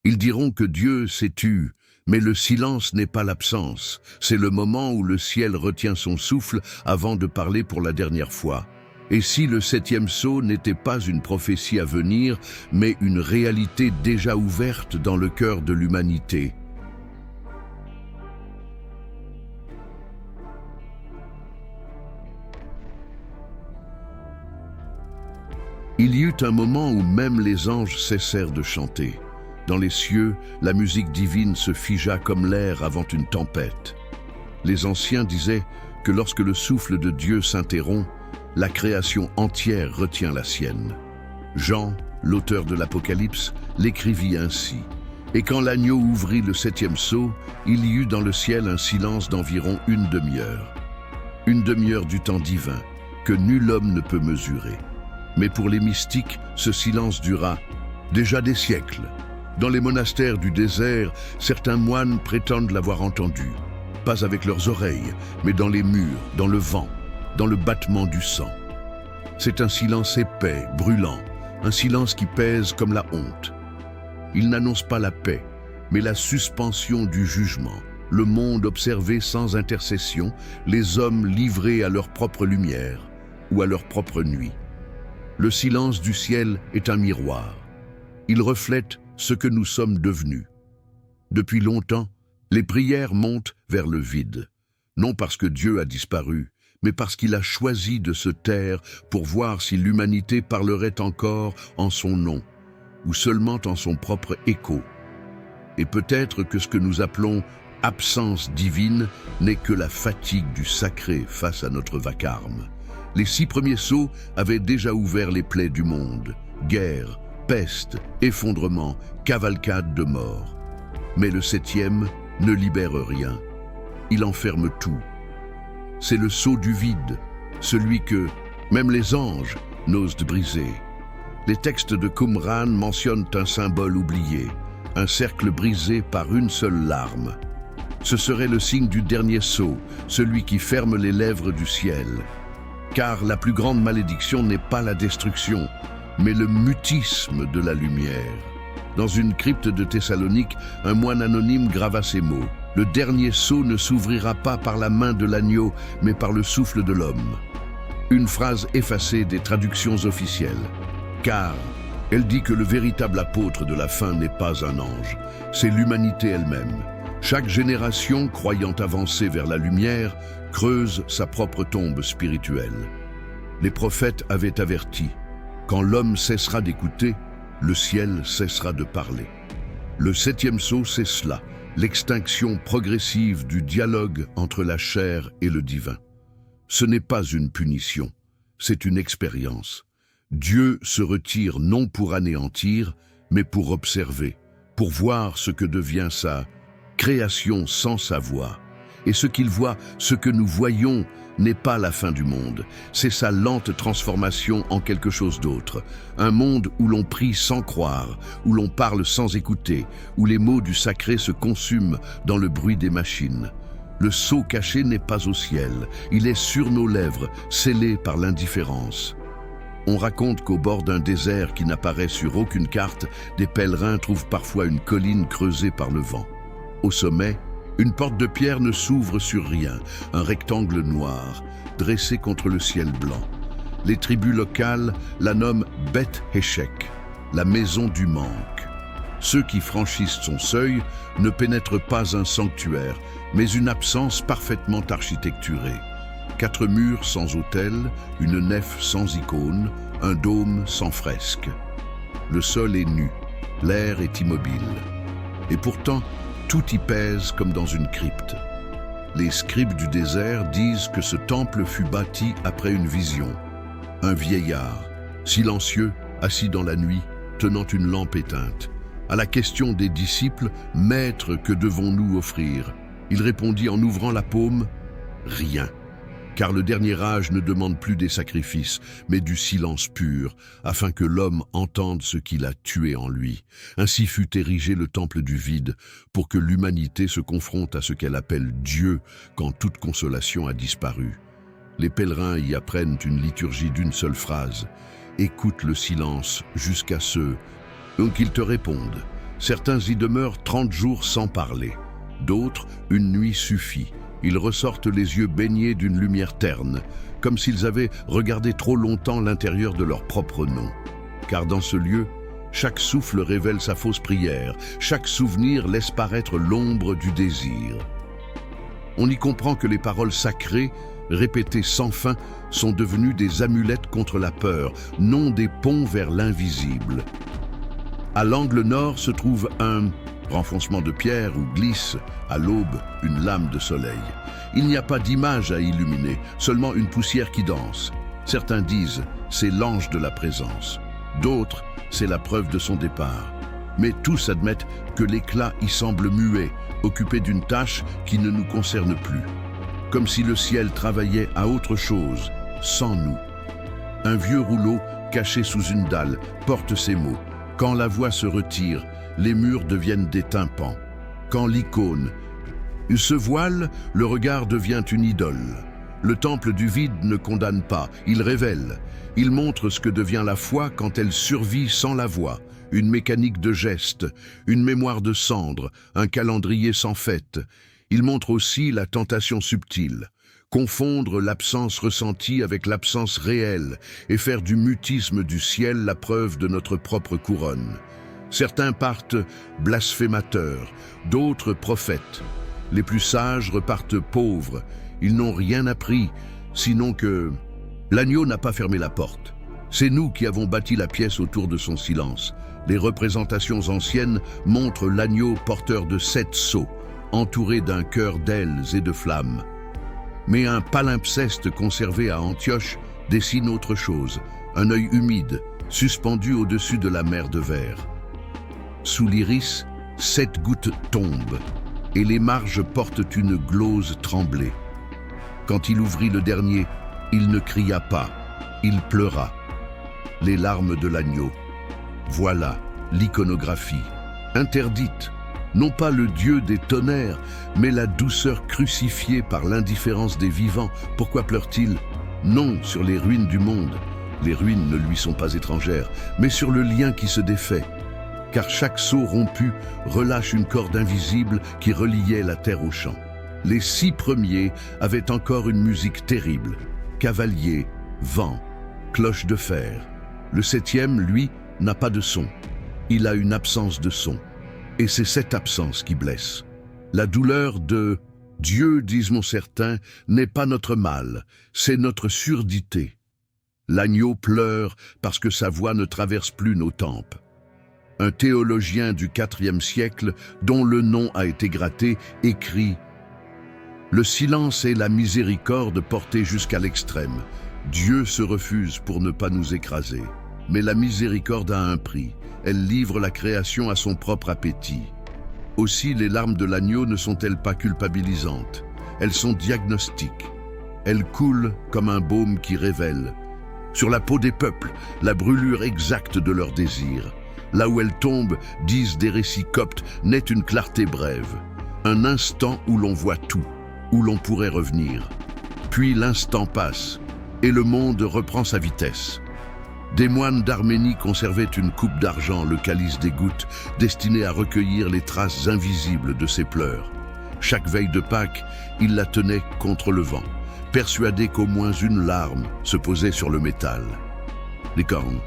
Ils diront que Dieu s'est tu, mais le silence n'est pas l'absence. C'est le moment où le ciel retient son souffle avant de parler pour la dernière fois. Et si le septième sceau n'était pas une prophétie à venir, mais une réalité déjà ouverte dans le cœur de l'humanité? Il y eut un moment où même les anges cessèrent de chanter. Dans les cieux, la musique divine se figea comme l'air avant une tempête. Les anciens disaient que lorsque le souffle de Dieu s'interrompt, la création entière retient la sienne. Jean, l'auteur de l'Apocalypse, l'écrivit ainsi. Et quand l'agneau ouvrit le septième sceau, il y eut dans le ciel un silence d'environ une demi-heure. Une demi-heure du temps divin, que nul homme ne peut mesurer. Mais pour les mystiques, ce silence dura déjà des siècles. Dans les monastères du désert, certains moines prétendent l'avoir entendu. Pas avec leurs oreilles, mais dans les murs, dans le vent, dans le battement du sang. C'est un silence épais, brûlant, un silence qui pèse comme la honte. Il n'annonce pas la paix, mais la suspension du jugement. Le monde observé sans intercession, les hommes livrés à leur propre lumière ou à leur propre nuit. Le silence du ciel est un miroir. Il reflète ce que nous sommes devenus. Depuis longtemps, les prières montent vers le vide, non parce que Dieu a disparu, mais parce qu'il a choisi de se taire pour voir si l'humanité parlerait encore en son nom, ou seulement en son propre écho. Et peut-être que ce que nous appelons absence divine n'est que la fatigue du sacré face à notre vacarme. Les 6 premiers sceaux avaient déjà ouvert les plaies du monde. Guerre, peste, effondrement, cavalcade de mort. Mais le 7e ne libère rien. Il enferme tout. C'est le sceau du vide, celui que même les anges n'osent briser. Les textes de Qumran mentionnent un symbole oublié, un cercle brisé par une seule larme. Ce serait le signe du dernier sceau, celui qui ferme les lèvres du ciel. Car la plus grande malédiction n'est pas la destruction, mais le mutisme de la lumière. Dans une crypte de Thessalonique, un moine anonyme grava ces mots. Le dernier sceau ne s'ouvrira pas par la main de l'agneau, mais par le souffle de l'homme. Une phrase effacée des traductions officielles. Car elle dit que le véritable apôtre de la fin n'est pas un ange, c'est l'humanité elle-même. Chaque génération, croyant avancer vers la lumière, creuse sa propre tombe spirituelle. Les prophètes avaient averti, quand l'homme cessera d'écouter, le ciel cessera de parler. Le 7e sceau, c'est cela, l'extinction progressive du dialogue entre la chair et le divin. Ce n'est pas une punition, c'est une expérience. Dieu se retire non pour anéantir, mais pour observer, pour voir ce que devient sa création sans sa voix. Et ce qu'il voit, ce que nous voyons, n'est pas la fin du monde. C'est sa lente transformation en quelque chose d'autre. Un monde où l'on prie sans croire, où l'on parle sans écouter, où les mots du sacré se consument dans le bruit des machines. Le sceau caché n'est pas au ciel, il est sur nos lèvres, scellé par l'indifférence. On raconte qu'au bord d'un désert qui n'apparaît sur aucune carte, des pèlerins trouvent parfois une colline creusée par le vent. Au sommet, une porte de pierre ne s'ouvre sur rien, un rectangle noir, dressé contre le ciel blanc. Les tribus locales la nomment Beth Heshek, la maison du manque. Ceux qui franchissent son seuil ne pénètrent pas un sanctuaire, mais une absence parfaitement architecturée. 4 murs sans autel, une nef sans icône, un dôme sans fresque. Le sol est nu, l'air est immobile. Et pourtant, tout y pèse comme dans une crypte. Les scribes du désert disent que ce temple fut bâti après une vision. Un vieillard, silencieux, assis dans la nuit, tenant une lampe éteinte. À la question des disciples, « Maître, que devons-nous offrir ?» Il répondit en ouvrant la paume, « Rien. » Car le dernier âge ne demande plus des sacrifices, mais du silence pur, afin que l'homme entende ce qu'il a tué en lui. Ainsi fut érigé le temple du vide, pour que l'humanité se confronte à ce qu'elle appelle Dieu, quand toute consolation a disparu. Les pèlerins y apprennent une liturgie d'une seule phrase. Écoute le silence jusqu'à ce qu'ils te répondent. Certains y demeurent 30 jours sans parler. D'autres, une nuit suffit. Ils ressortent les yeux baignés d'une lumière terne, comme s'ils avaient regardé trop longtemps l'intérieur de leur propre nom. Car dans ce lieu, chaque souffle révèle sa fausse prière, chaque souvenir laisse paraître l'ombre du désir. On y comprend que les paroles sacrées, répétées sans fin, sont devenues des amulettes contre la peur, non des ponts vers l'invisible. À l'angle nord se trouve un renfoncement de pierre où glisse, à l'aube, une lame de soleil. Il n'y a pas d'image à illuminer, seulement une poussière qui danse. Certains disent, c'est l'ange de la présence. D'autres, c'est la preuve de son départ. Mais tous admettent que l'éclat y semble muet, occupé d'une tâche qui ne nous concerne plus. Comme si le ciel travaillait à autre chose, sans nous. Un vieux rouleau, caché sous une dalle, porte ces mots. Quand la voix se retire, les murs deviennent des tympans. Quand l'icône se voile, le regard devient une idole. Le temple du vide ne condamne pas, il révèle. Il montre ce que devient la foi quand elle survit sans la voix. Une mécanique de gestes, une mémoire de cendres, un calendrier sans fête. Il montre aussi la tentation subtile. Confondre l'absence ressentie avec l'absence réelle et faire du mutisme du ciel la preuve de notre propre couronne. Certains partent blasphémateurs, d'autres prophètes. Les plus sages repartent pauvres. Ils n'ont rien appris, sinon que l'agneau n'a pas fermé la porte. C'est nous qui avons bâti la pièce autour de son silence. Les représentations anciennes montrent l'agneau porteur de 7 sceaux, entouré d'un cœur d'ailes et de flammes. Mais un palimpseste conservé à Antioche dessine autre chose, un œil humide, suspendu au-dessus de la mer de verre. Sous l'iris, 7 gouttes tombent, et les marges portent une glose tremblée. Quand il ouvrit le dernier, il ne cria pas, il pleura. Les larmes de l'agneau. Voilà l'iconographie, interdite. Non pas le Dieu des tonnerres, mais la douceur crucifiée par l'indifférence des vivants. Pourquoi pleure-t-il? Non sur les ruines du monde. Les ruines ne lui sont pas étrangères, mais sur le lien qui se défait. Car chaque sceau rompu relâche une corde invisible qui reliait la terre au champ. Les 6 premiers avaient encore une musique terrible. Cavalier, vent, cloche de fer. Le 7e, lui, n'a pas de son. Il a une absence de son. Et c'est cette absence qui blesse. La douleur de Dieu, disent certains, n'est pas notre mal, c'est notre surdité. L'agneau pleure parce que sa voix ne traverse plus nos tempes. Un théologien du IVe siècle, dont le nom a été gratté, écrit « Le silence est la miséricorde portée jusqu'à l'extrême. Dieu se refuse pour ne pas nous écraser. Mais la miséricorde a un prix. Elle livre la création à son propre appétit. Aussi, les larmes de l'agneau ne sont-elles pas culpabilisantes? Elles sont diagnostiques. Elles coulent comme un baume qui révèle, sur la peau des peuples, la brûlure exacte de leurs désirs. Là où elles tombent, disent des récits coptes, naît une clarté brève. Un instant où l'on voit tout, où l'on pourrait revenir. Puis l'instant passe, et le monde reprend sa vitesse. Des moines d'Arménie conservaient une coupe d'argent, le calice des gouttes, destiné à recueillir les traces invisibles de ses pleurs. Chaque veille de Pâques, ils la tenaient contre le vent, persuadés qu'au moins une larme se posait sur le métal. Les cornes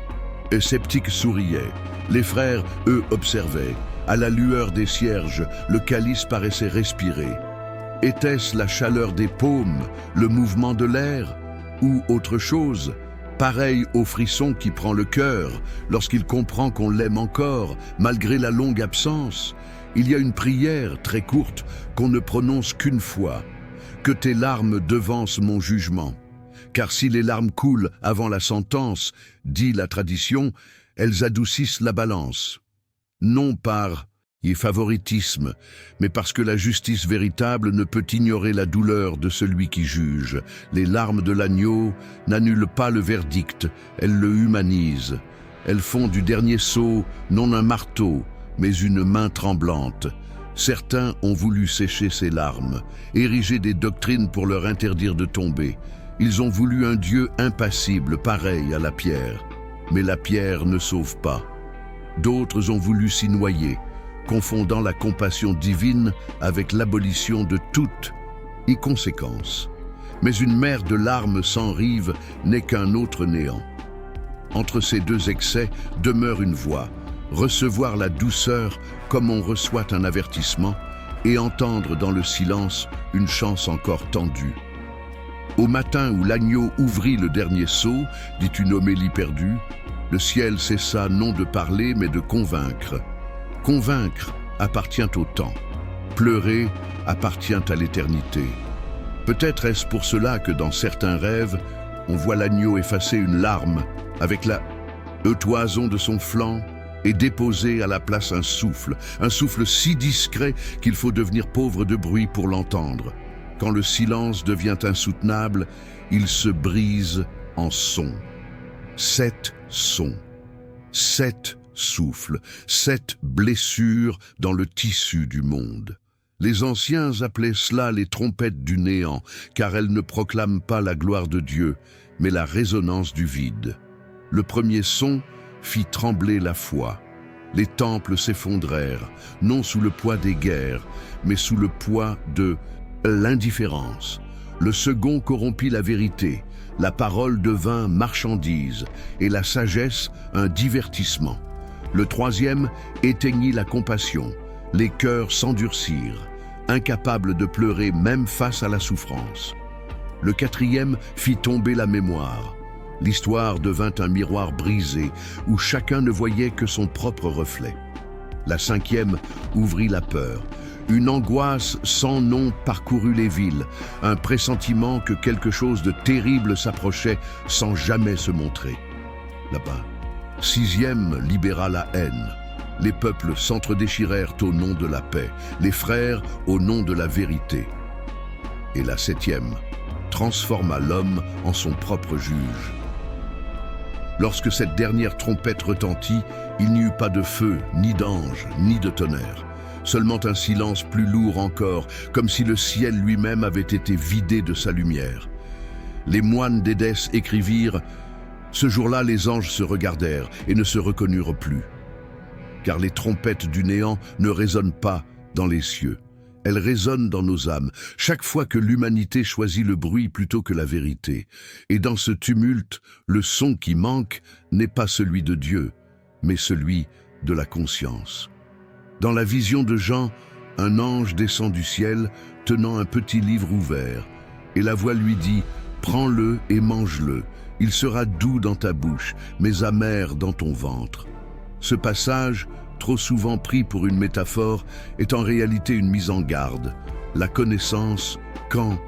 sceptiques souriaient. Les frères, eux, observaient. À la lueur des cierges, le calice paraissait respirer. Était-ce la chaleur des paumes, le mouvement de l'air, ou autre chose, pareil au frisson qui prend le cœur lorsqu'il comprend qu'on l'aime encore, malgré la longue absence? Il y a une prière très courte qu'on ne prononce qu'une fois. Que tes larmes devancent mon jugement. Car si les larmes coulent avant la sentence, dit la tradition, elles adoucissent la balance. Non par favoritisme, mais parce que la justice véritable ne peut ignorer la douleur de celui qui juge. Les larmes de l'agneau n'annulent pas le verdict, elles le humanisent. Elles font du dernier sceau non un marteau, mais une main tremblante. Certains ont voulu sécher ces larmes, ériger des doctrines pour leur interdire de tomber. Ils ont voulu un Dieu impassible, pareil à la pierre. Mais la pierre ne sauve pas. D'autres ont voulu s'y noyer, confondant la compassion divine avec l'abolition de toute inconséquence. Mais une mer de larmes sans rive n'est qu'un autre néant. Entre ces deux excès demeure une voie, recevoir la douceur comme on reçoit un avertissement et entendre dans le silence une chance encore tendue. Au matin où l'agneau ouvrit le dernier seau, dit une homélie perdue, le ciel cessa non de parler mais de convaincre. Convaincre appartient au temps, pleurer appartient à l'éternité. Peut-être est-ce pour cela que dans certains rêves, on voit l'agneau effacer une larme avec la toison de son flanc et déposer à la place un souffle si discret qu'il faut devenir pauvre de bruit pour l'entendre. Quand le silence devient insoutenable, il se brise en sons. 7 sons, 7 souffles, 7 blessures dans le tissu du monde. Les anciens appelaient cela les trompettes du néant, car elles ne proclament pas la gloire de Dieu, mais la résonance du vide. Le premier son fit trembler la foi. Les temples s'effondrèrent, non sous le poids des guerres, mais sous le poids de l'indifférence. Le second corrompit la vérité, la parole devint marchandise, et la sagesse un divertissement. Le troisième éteignit la compassion, les cœurs s'endurcirent, incapables de pleurer même face à la souffrance. Le quatrième fit tomber la mémoire. L'histoire devint un miroir brisé, où chacun ne voyait que son propre reflet. La cinquième ouvrit la peur. Une angoisse sans nom parcourut les villes, un pressentiment que quelque chose de terrible s'approchait sans jamais se montrer. Là-bas, sixième libéra la haine. Les peuples s'entredéchirèrent au nom de la paix, les frères au nom de la vérité. Et la septième transforma l'homme en son propre juge. Lorsque cette dernière trompette retentit, il n'y eut pas de feu, ni d'ange, ni de tonnerre. Seulement un silence plus lourd encore, comme si le ciel lui-même avait été vidé de sa lumière. Les moines d'Édesse écrivirent « Ce jour-là, les anges se regardèrent et ne se reconnurent plus. » Car les trompettes du néant ne résonnent pas dans les cieux. Elles résonnent dans nos âmes, chaque fois que l'humanité choisit le bruit plutôt que la vérité. Et dans ce tumulte, le son qui manque n'est pas celui de Dieu, mais celui de la conscience. Dans la vision de Jean, un ange descend du ciel, tenant un petit livre ouvert, et la voix lui dit « Prends-le et mange-le, il sera doux dans ta bouche, mais amer dans ton ventre. » Ce passage, trop souvent pris pour une métaphore, est en réalité une mise en garde. La connaissance, quand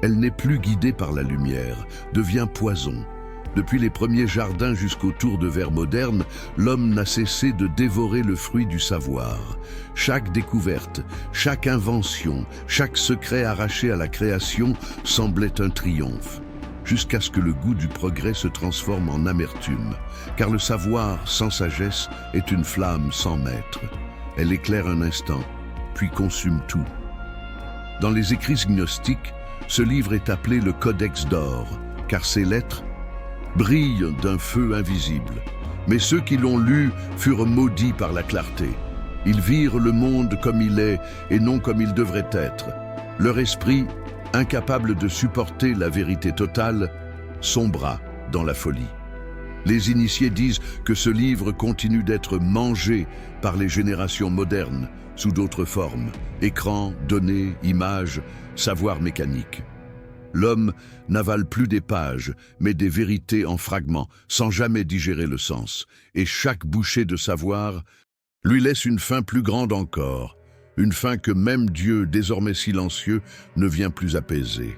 elle n'est plus guidée par la lumière, devient poison. Depuis les premiers jardins jusqu'aux tours de verre modernes, l'homme n'a cessé de dévorer le fruit du savoir. Chaque découverte, chaque invention, chaque secret arraché à la création semblait un triomphe, jusqu'à ce que le goût du progrès se transforme en amertume. Car le savoir sans sagesse est une flamme sans maître. Elle éclaire un instant, puis consume tout. Dans les écrits gnostiques, ce livre est appelé le Codex d'or, car ses lettres brillent d'un feu invisible. Mais ceux qui l'ont lu furent maudits par la clarté. Ils virent le monde comme il est et non comme il devrait être. Leur esprit, incapable de supporter la vérité totale, sombra dans la folie. Les initiés disent que ce livre continue d'être mangé par les générations modernes, sous d'autres formes, écrans, données, images, savoir mécanique. L'homme n'avale plus des pages, mais des vérités en fragments, sans jamais digérer le sens. Et chaque bouchée de savoir lui laisse une faim plus grande encore, une faim que même Dieu, désormais silencieux, ne vient plus apaiser.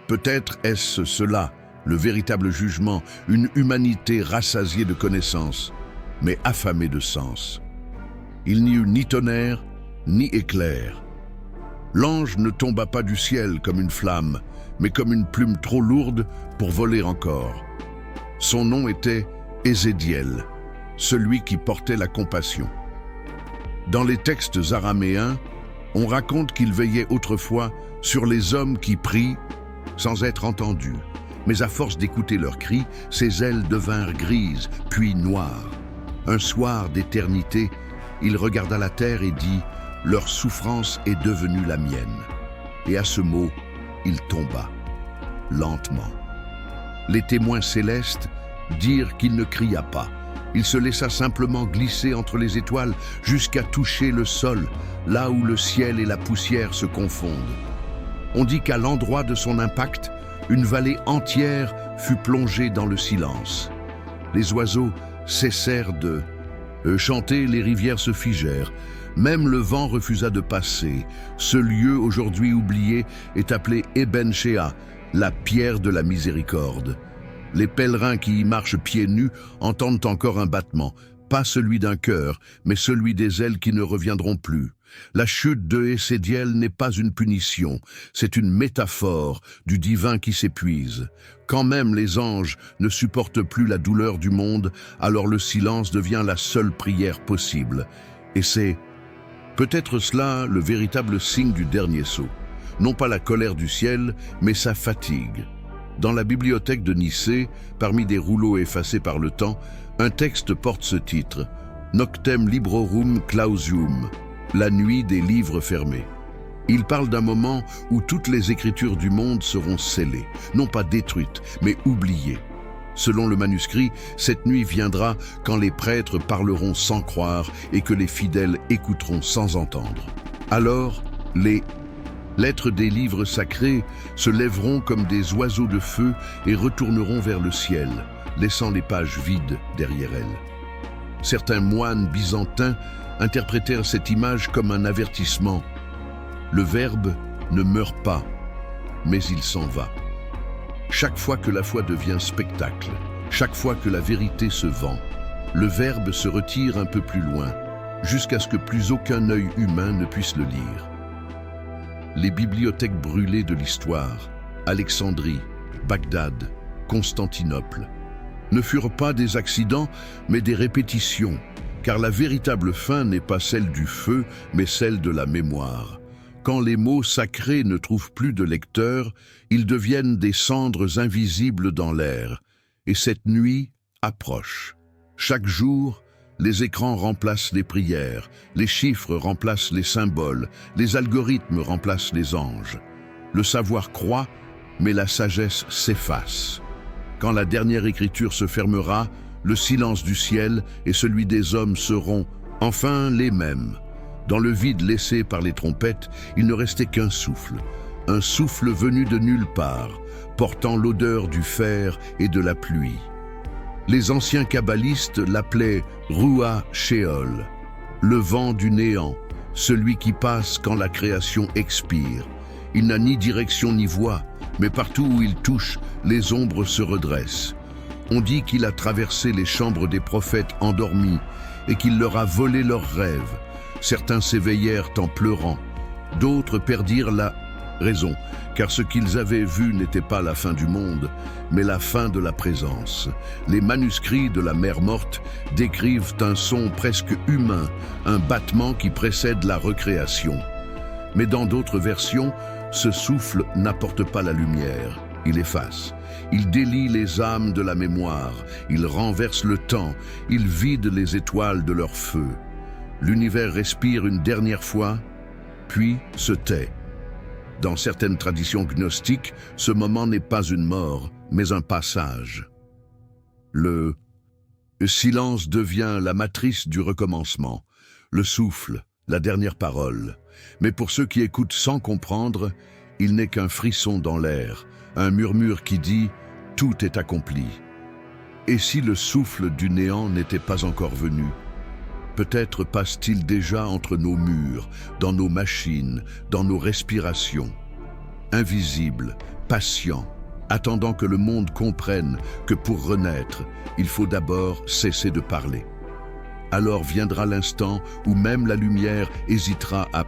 Peut-être est-ce cela, le véritable jugement, une humanité rassasiée de connaissances, mais affamée de sens. Il n'y eut ni tonnerre, ni éclair. L'ange ne tomba pas du ciel comme une flamme, mais comme une plume trop lourde pour voler encore. Son nom était Ézédiel, celui qui portait la compassion. Dans les textes araméens, on raconte qu'il veillait autrefois sur les hommes qui prient sans être entendus. Mais à force d'écouter leurs cris, ses ailes devinrent grises, puis noires. Un soir d'éternité, il regarda la terre et dit « Leur souffrance est devenue la mienne. » Et à ce mot, il tomba, lentement. Les témoins célestes dirent qu'il ne cria pas. Il se laissa simplement glisser entre les étoiles jusqu'à toucher le sol, là où le ciel et la poussière se confondent. On dit qu'à l'endroit de son impact, une vallée entière fut plongée dans le silence. Les oiseaux cessèrent de chanter, les rivières se figèrent. Même le vent refusa de passer. Ce lieu aujourd'hui oublié est appelé Eben Shea, la pierre de la miséricorde. Les pèlerins qui y marchent pieds nus entendent encore un battement, pas celui d'un cœur, mais celui des ailes qui ne reviendront plus. La chute de Essediel n'est pas une punition, c'est une métaphore du divin qui s'épuise. Quand même les anges ne supportent plus la douleur du monde, alors le silence devient la seule prière possible. Et c'est peut-être cela le véritable signe du dernier saut. Non pas la colère du ciel, mais sa fatigue. Dans la bibliothèque de Nicée, parmi des rouleaux effacés par le temps, un texte porte ce titre « Noctem librorum clausium », la nuit des livres fermés. Il parle d'un moment où toutes les écritures du monde seront scellées, non pas détruites, mais oubliées. Selon le manuscrit, cette nuit viendra quand les prêtres parleront sans croire et que les fidèles écouteront sans entendre. Alors, les lettres des livres sacrés se lèveront comme des oiseaux de feu et retourneront vers le ciel, laissant les pages vides derrière elles. Certains moines byzantins interprétèrent cette image comme un avertissement. Le Verbe ne meurt pas, mais il s'en va. Chaque fois que la foi devient spectacle, chaque fois que la vérité se vend, le Verbe se retire un peu plus loin, jusqu'à ce que plus aucun œil humain ne puisse le lire. Les bibliothèques brûlées de l'histoire, Alexandrie, Bagdad, Constantinople, ne furent pas des accidents, mais des répétitions, car la véritable fin n'est pas celle du feu, mais celle de la mémoire. Quand les mots sacrés ne trouvent plus de lecteurs, ils deviennent des cendres invisibles dans l'air. Et cette nuit approche. Chaque jour, les écrans remplacent les prières, les chiffres remplacent les symboles, les algorithmes remplacent les anges. Le savoir croît, mais la sagesse s'efface. Quand la dernière écriture se fermera, le silence du ciel et celui des hommes seront enfin les mêmes. Dans le vide laissé par les trompettes, il ne restait qu'un souffle venu de nulle part, portant l'odeur du fer et de la pluie. Les anciens kabbalistes l'appelaient Ruach Sheol, le vent du néant, celui qui passe quand la création expire. Il n'a ni direction ni voix, mais partout où il touche, les ombres se redressent. On dit qu'il a traversé les chambres des prophètes endormis et qu'il leur a volé leurs rêves. Certains s'éveillèrent en pleurant, d'autres perdirent la raison, car ce qu'ils avaient vu n'était pas la fin du monde, mais la fin de la présence. Les manuscrits de la mer morte décrivent un son presque humain, un battement qui précède la recréation. Mais dans d'autres versions, ce souffle n'apporte pas la lumière, il efface. Il délie les âmes de la mémoire, il renverse le temps, il vide les étoiles de leur feu. L'univers respire une dernière fois, puis se tait. Dans certaines traditions gnostiques, ce moment n'est pas une mort, mais un passage. Le silence devient la matrice du recommencement, le souffle, la dernière parole. Mais pour ceux qui écoutent sans comprendre, il n'est qu'un frisson dans l'air, un murmure qui dit « tout est accompli ». Et si le souffle du néant n'était pas encore venu? Peut-être passe-t-il déjà entre nos murs, dans nos machines, dans nos respirations. Invisible, patient, attendant que le monde comprenne que pour renaître, il faut d'abord cesser de parler. Alors viendra l'instant où même la lumière hésitera à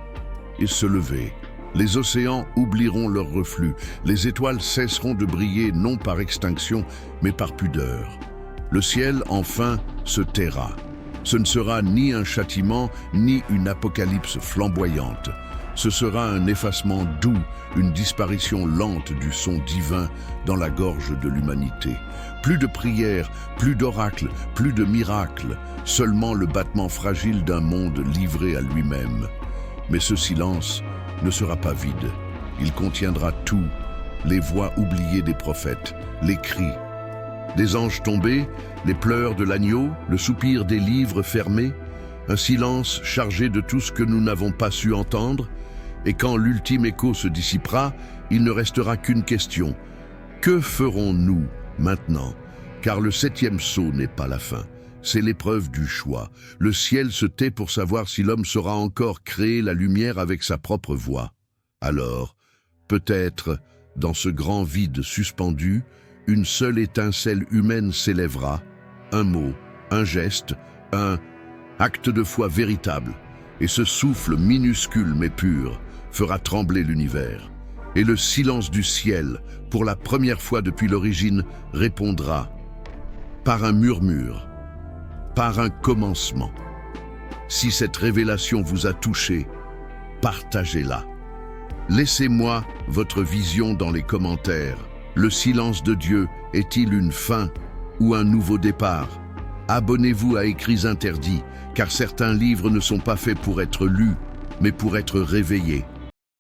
se lever. Les océans oublieront leur reflux, les étoiles cesseront de briller non par extinction, mais par pudeur. Le ciel, enfin, se taira. Ce ne sera ni un châtiment, ni une apocalypse flamboyante. Ce sera un effacement doux, une disparition lente du son divin dans la gorge de l'humanité. Plus de prières, plus d'oracles, plus de miracles, seulement le battement fragile d'un monde livré à lui-même. Mais ce silence ne sera pas vide. Il contiendra tout, les voix oubliées des prophètes, les cris des anges tombés, les pleurs de l'agneau, le soupir des livres fermés, un silence chargé de tout ce que nous n'avons pas su entendre. Et quand l'ultime écho se dissipera, il ne restera qu'une question. Que ferons-nous maintenant? Car le 7e sceau n'est pas la fin. C'est l'épreuve du choix. Le ciel se tait pour savoir si l'homme saura encore créer la lumière avec sa propre voix. Alors, peut-être, dans ce grand vide suspendu, une seule étincelle humaine s'élèvera, un mot, un geste, un acte de foi véritable, et ce souffle minuscule mais pur fera trembler l'univers. Et le silence du ciel, pour la première fois depuis l'origine, répondra par un murmure, par un commencement. Si cette révélation vous a touché, partagez-la. Laissez-moi votre vision dans les commentaires. Le silence de Dieu est-il une fin ou un nouveau départ? Abonnez-vous à Écrits interdits, car certains livres ne sont pas faits pour être lus, mais pour être réveillés.